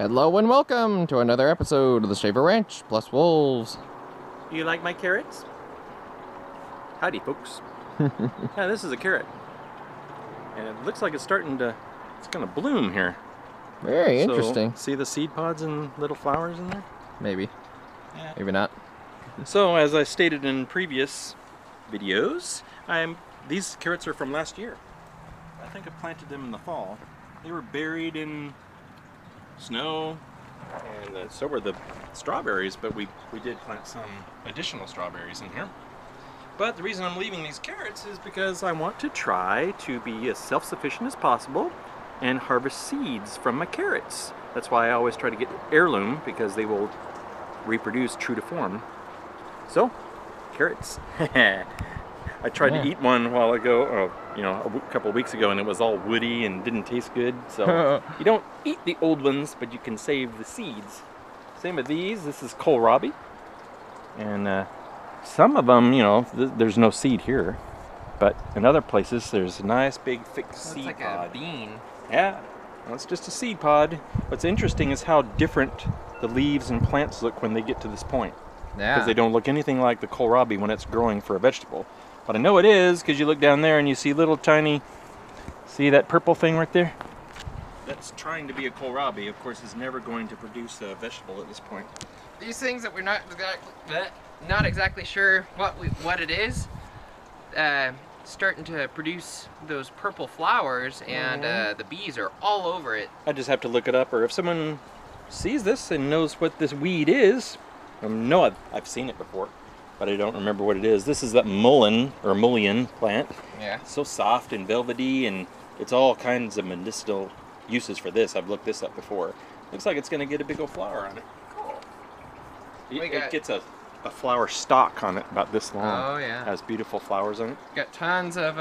Hello and welcome to another episode of the Shaver Ranch plus Wolves. You like my carrots? Howdy, folks. Yeah, this is a carrot. And it looks like it's gonna bloom here. Very interesting. See the seed pods and little flowers in there? Maybe. Yeah. Maybe not. So, as I stated in previous videos, these carrots are from last year. I think I planted them in the fall. They were buried in snow, and so were the strawberries, but we did plant some additional strawberries in here. But the reason I'm leaving these carrots is because I want to try to be as self-sufficient as possible and harvest seeds from my carrots. That's why I always try to get heirloom, because they will reproduce true to form. So, carrots. I tried to eat one a while ago, a couple of weeks ago, and it was all woody and didn't taste good. So you don't eat the old ones, but you can save the seeds. Same with these. This is kohlrabi, and some of them, there's no seed here, but in other places there's a nice big thick seed like pod. a bean. Yeah, well, it's just a seed pod. What's interesting is how different the leaves and plants look when they get to this point. Yeah. Because they don't look anything like the kohlrabi when it's growing for a vegetable. But I know it is, because you look down there and you see little tiny, see that purple thing right there? That's trying to be a kohlrabi. Of course, is never going to produce a vegetable at this point. These things that we're not exactly sure what it is, starting to produce those purple flowers, and the bees are all over it. I just have to look it up, or if someone sees this and knows what this weed is, no, I've seen it before, but I don't remember what it is. This is that mullein plant. Yeah. It's so soft and velvety, and it's all kinds of medicinal uses for this. I've looked this up before. Looks like it's going to get a big old flower on it. Cool. It gets a flower stalk on it about this long. Oh, yeah. Has beautiful flowers on it. Got tons of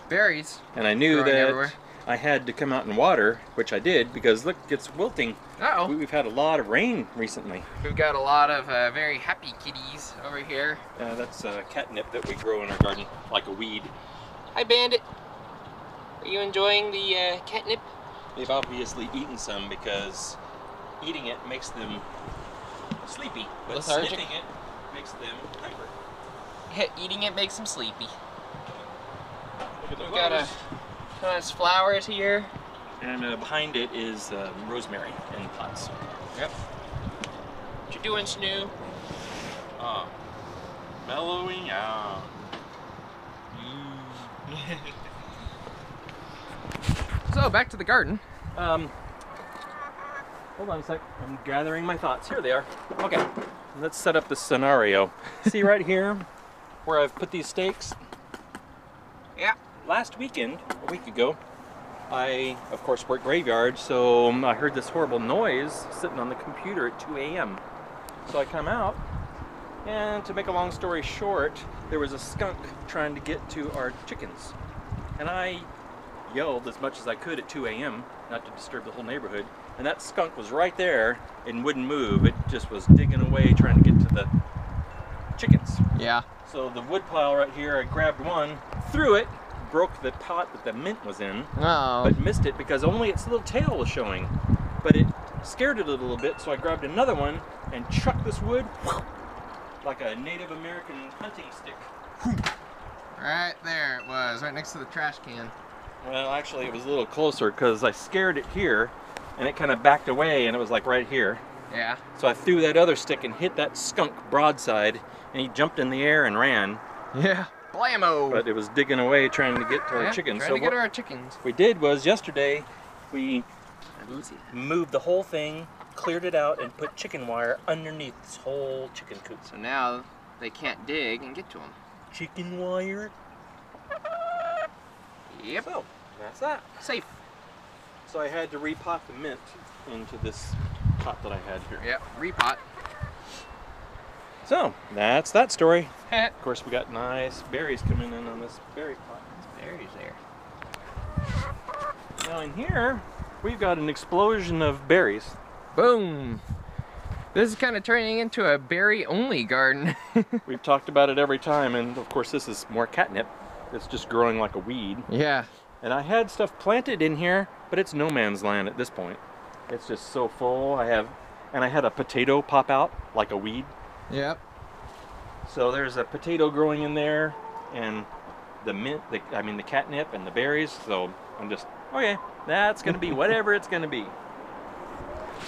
berries. And I knew growing that everywhere. I had to come out and water, which I did, because look, it's wilting. Uh-oh. We've had a lot of rain recently. We've got a lot of very happy kitties over here. That's catnip that we grow in our garden, like a weed. Hi, Bandit. Are you enjoying the catnip? They've obviously eaten some, because eating it makes them sleepy, but Lethargic. sniffing it makes them hyper. Eating it makes them sleepy. Look at the We've got a nice flowers here. And behind it is rosemary in pots. Yep. What you doing, Snoo? Mellowing out. So, back to the garden. Hold on a sec. I'm gathering my thoughts. Here they are. Okay, let's set up the scenario. See right here where I've put these stakes? Yeah. Last weekend, a week ago, I, of course, work graveyard, so I heard this horrible noise sitting on the computer at 2 a.m. So I come out, and to make a long story short, there was a skunk trying to get to our chickens. And I yelled as much as I could at 2 a.m., not to disturb the whole neighborhood, and that skunk was right there and wouldn't move. It just was digging away trying to get to the chickens. Yeah. So the wood pile right here, I grabbed one, threw it, broke the pot that the mint was in, Oh. but missed it because only its little tail was showing. But it scared it a little bit, so I grabbed another one and chucked this wood like a Native American hunting stick. Right there it was, right next to the trash can. Well, actually it was a little closer because I scared it here and it kind of backed away, and it was like right here. Yeah. So I threw that other stick and hit that skunk broadside, and he jumped in the air and ran. Yeah. Blammo! But it was digging away trying to get to our chickens. Trying to get our chickens. What we did was yesterday we moved the whole thing, cleared it out, and put chicken wire underneath this whole chicken coop. So now they can't dig and get to them. Chicken wire? Yep. So, that's that. Safe. So I had to repot the mint into this pot that I had here. Yep. Repot. So, that's that story. Of course, we got nice berries coming in on this berry pot. There's berries there. Now in here, we've got an explosion of berries. Boom! This is kind of turning into a berry-only garden. We've talked about it every time, and of course this is more catnip. It's just growing like a weed. Yeah. And I had stuff planted in here, but it's no man's land at this point. It's just so full. I had a potato pop out like a weed. Yep. So there's a potato growing in there, and the the catnip and the berries. So I'm just, okay, that's gonna be whatever it's gonna be.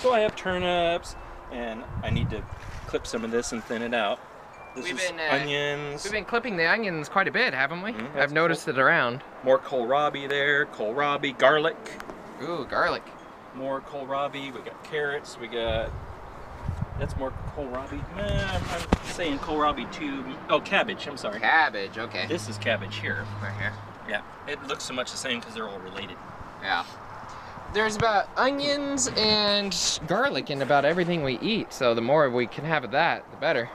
So I have turnips, and I need to clip some of this and thin it out. This is onions. We've been clipping the onions quite a bit, haven't we? I've noticed it around. More kohlrabi there, kohlrabi, garlic. Ooh, garlic. More kohlrabi. We got carrots. We got. That's more kohlrabi. I'm saying kohlrabi too. Oh, cabbage. I'm sorry. Cabbage. Okay. This is cabbage here. Right here. Yeah. It looks so much the same because they're all related. Yeah. There's about onions and garlic in about everything we eat, so the more we can have of that, the better.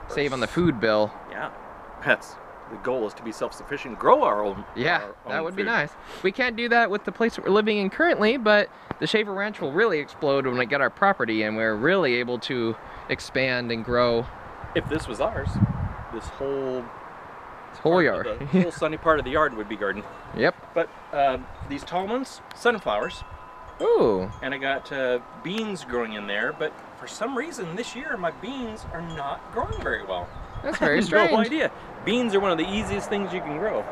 Save on the food bill. Yeah. That's the goal, is to be self-sufficient, grow our own. Yeah, our own that would food. be nice. We can't do that with the place that we're living in currently, but the Shaver Ranch will really explode when we get our property and we're really able to expand and grow. If this was ours, this whole Yard. The whole sunny part of the yard would be garden. Yep. But these tall ones, sunflowers. Ooh. And I got beans growing in there, but for some reason this year my beans are not growing very well. That's very I have strange. no idea. Beans are one of the easiest things you can grow.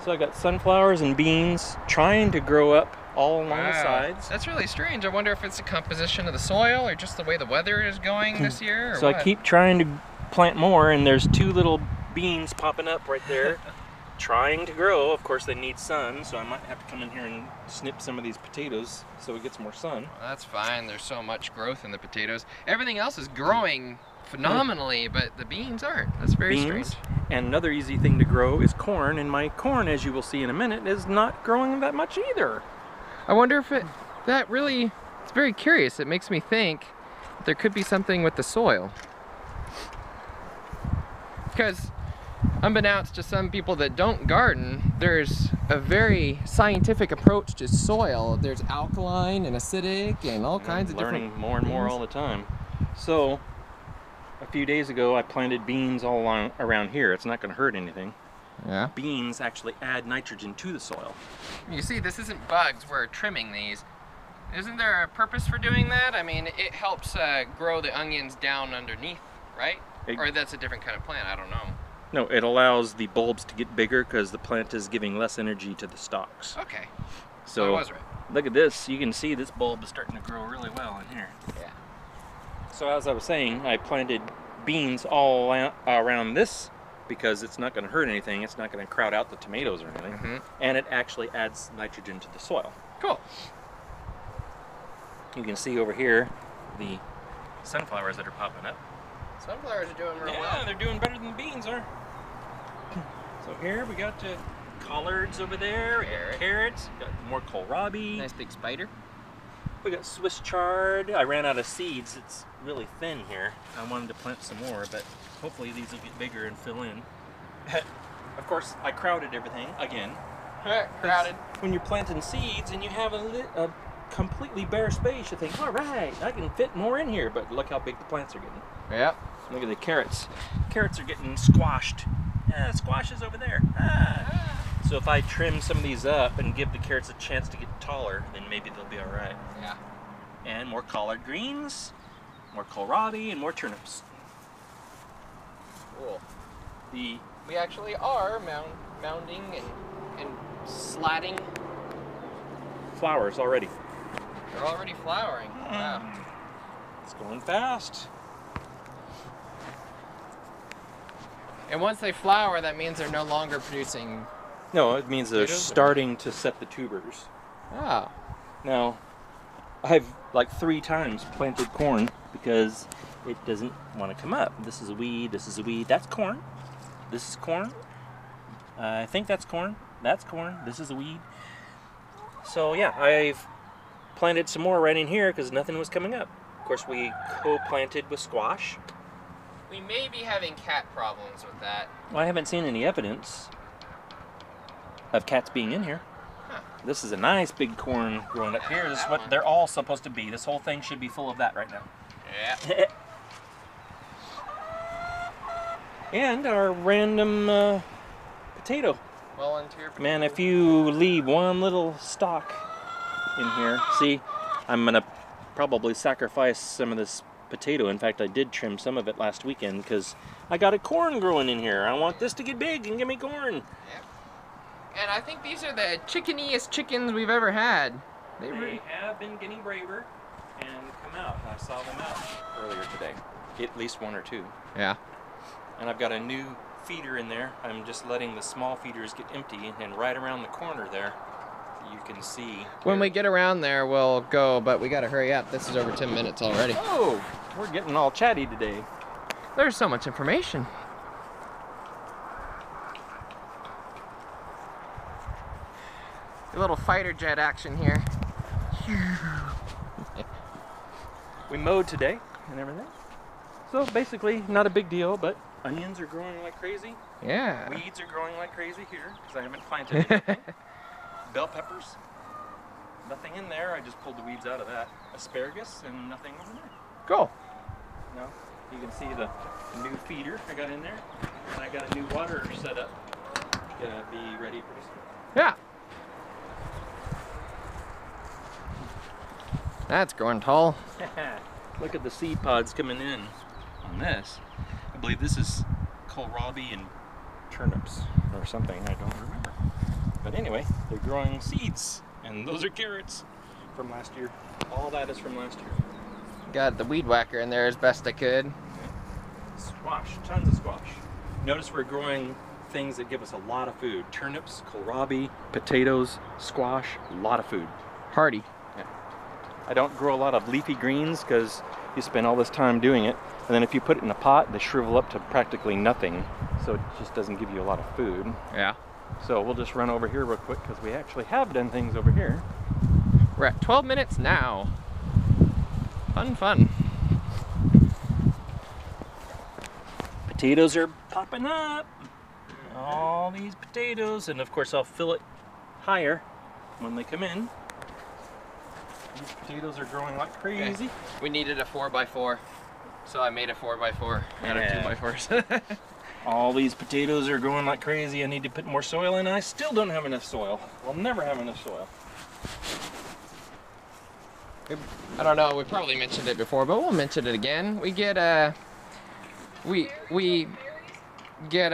So I got sunflowers and beans trying to grow up all along the sides. That's really strange. I wonder if it's the composition of the soil or just the way the weather is going this year. Or So what? I keep trying to plant more, and there's 2 little beans popping up right there. Trying to grow. Of course they need sun, so I might have to come in here and snip some of these potatoes so it gets more sun. That's fine. There's so much growth in the potatoes. Everything else is growing phenomenally, but the beans aren't. That's very strange. And another easy thing to grow is corn, and my corn, as you will see in a minute, is not growing that much either. I wonder if it's very curious. It makes me think there could be something with the soil. Because unbeknownst to some people that don't garden, there's a very scientific approach to soil. There's alkaline and acidic and all kinds of different learning more and more all the time. So a few days ago I planted beans all around here. It's not going to hurt anything. Yeah. Beans actually add nitrogen to the soil. You see, this isn't bugs. We're trimming these. Isn't there a purpose for doing that? I mean, it helps grow the onions down underneath, right? Or that's a different kind of plant. I don't know. No, it allows the bulbs to get bigger because the plant is giving less energy to the stalks. Okay. So I was right. Look at this. You can see this bulb is starting to grow really well in here. Yeah. So as I was saying, I planted beans all around this because it's not going to hurt anything. It's not going to crowd out the tomatoes or anything. And it actually adds nitrogen to the soil. Cool. You can see over here the sunflowers that are popping up. Sunflowers are doing real well. Yeah, they're doing better than the beans are. So here we got collards over there, we got carrots, we got more kohlrabi. Nice big spider. We got Swiss chard. I ran out of seeds. It's really thin here. I wanted to plant some more, but hopefully these will get bigger and fill in. Of course, I crowded everything again. Crowded. When you're planting seeds and you have a completely bare space, you think, all right, I can fit more in here, but look how big the plants are getting. Yep. Look at the carrots. Carrots are getting squashed. Yeah, squash is over there. So if I trim some of these up and give the carrots a chance to get taller, then maybe they'll be all right. Yeah. And more collard greens, more kohlrabi, and more turnips. Cool. The We actually are mounding and slatting. flowers already. They're already flowering. Wow. It's going fast. And once they flower, that means they're no longer producing. No, it means they're Potatoes? starting to set the tubers. Oh. Now, I've like 3 times planted corn because it doesn't want to come up. This is a weed, this is a weed, that's corn. This is corn. I think that's corn. That's corn. This is a weed. So yeah, I've planted some more right in here because nothing was coming up. Of course, we co-planted with squash. We may be having cat problems with that. Well, I haven't seen any evidence of cats being in here. Huh. This is a nice big corn growing up here. This is what they're all supposed to be. This whole thing should be full of that right now. Yeah. And our random potato. Volunteer. Man, if you leave one little stalk in here, see, I'm gonna probably sacrifice some of this potato. In fact, I did trim some of it last weekend because I got a corn growing in here. I want this to get big and give me corn. Yep. And I think these are the chickeniest chickens we've ever had. They have been getting braver and come out. I saw them out earlier today. At least one or two. Yeah. And I've got a new feeder in there. I'm just letting the small feeders get empty, and right around the corner there, you can see. When we get around there, we'll go, but we gotta hurry up. This is over 10 minutes already. Oh, we're getting all chatty today. There's so much information. A little fighter jet action here. We mowed today and everything. So basically, not a big deal, but onions are growing like crazy. Yeah. Weeds are growing like crazy here, because I haven't planted anything. Bell peppers, nothing in there. I just pulled the weeds out of that. Asparagus and nothing over there. Cool. Now, you can see the new feeder I got in there. And I got a new water set up. Gonna be ready pretty soon. Yeah. That's growing tall. Look at the seed pods coming in on this. I believe this is kohlrabi and turnips or something. I don't remember. But anyway, they're growing seeds, and those are carrots from last year. All that is from last year. Got the weed whacker in there as best I could. Squash, tons of squash. Notice we're growing things that give us a lot of food. Turnips, kohlrabi, potatoes, squash, a lot of food. Hardy. I don't grow a lot of leafy greens because you spend all this time doing it, and then if you put it in a pot, they shrivel up to practically nothing, so it just doesn't give you a lot of food. Yeah. So we'll just run over here real quick because we actually have done things over here. We're at 12 minutes now. Fun. Potatoes are popping up. All these potatoes, and of course I'll fill it higher when they come in. These potatoes are growing like crazy. Okay. We needed a 4x4, so I made a 4x4 out of 2x4s. All these potatoes are growing like crazy. I need to put more soil in. I still don't have enough soil. We'll never have enough soil. I don't know, we probably mentioned it before, but we'll mention it again. We get we get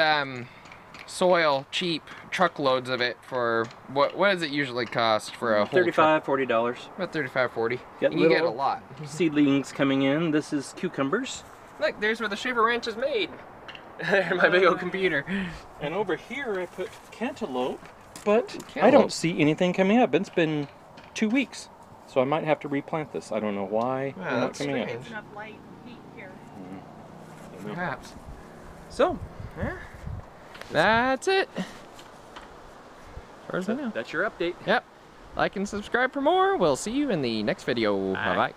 soil cheap, truckloads of it for what does it usually cost for a whole $35, $40. About $35, $40. And you get a lot. Seedlings coming in. This is cucumbers. Look, there's where the Shaver Ranch is made. My big old computer. And over here I put cantaloupe, but I don't see anything coming up. It's been 2 weeks, so I might have to replant this. I don't know why they're not coming up. Enough light heat here. Perhaps. So, yeah. That's it. As far as I know. That's your update. Yep. Like and subscribe for more. We'll see you in the next video. Bye-bye.